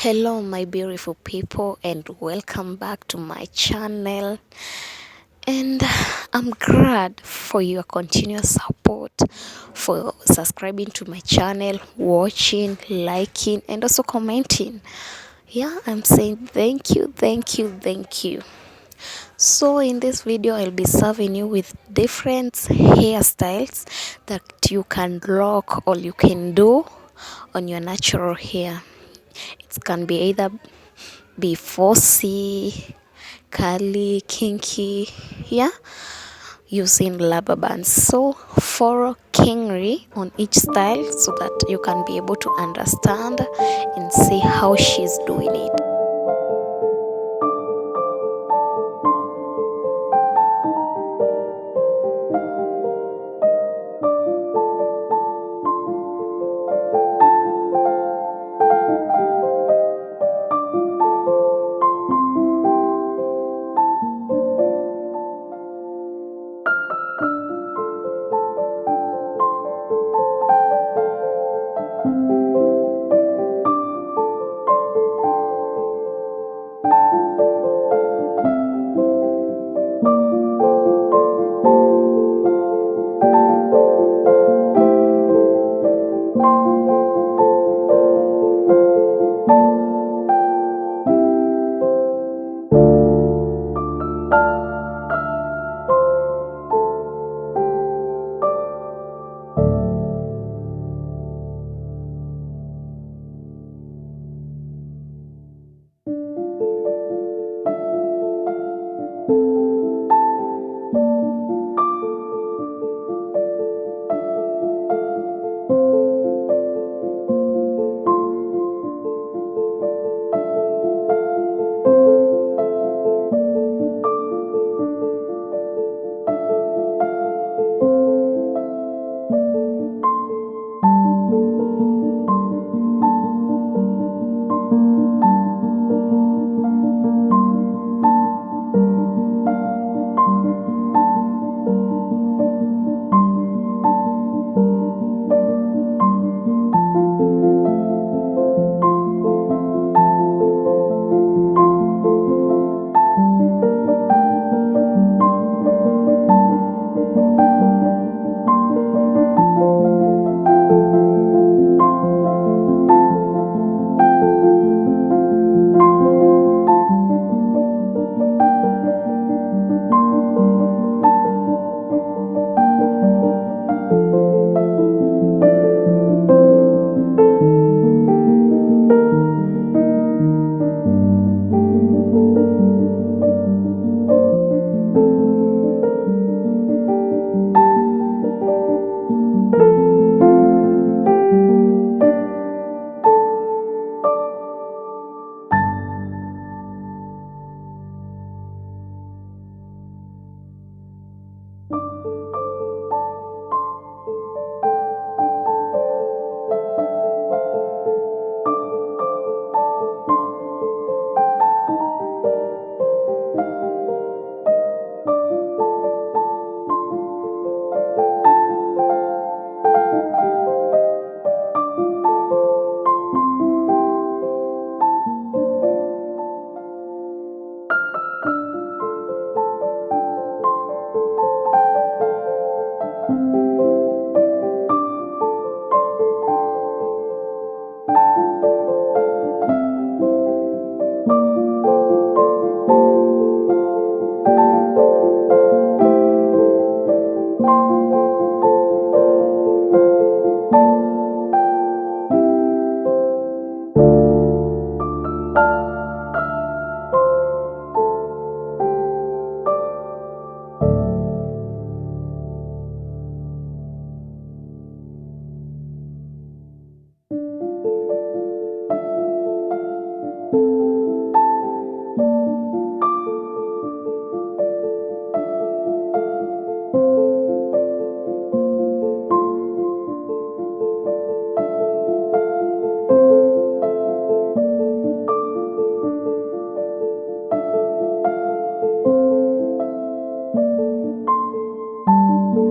Hello my beautiful people, and welcome back to my channel. And I'm glad for your continuous support, for subscribing to my channel, watching, liking, and also commenting. Yeah, I'm saying thank you, thank you, thank you. So in this video I'll be serving you with different hairstyles that you can rock or you can do on your natural hair. It can be either be fussy, curly, kinky, yeah, using rubber bands. So follow Kingry on each style so that you can be able to understand and see how she's doing it.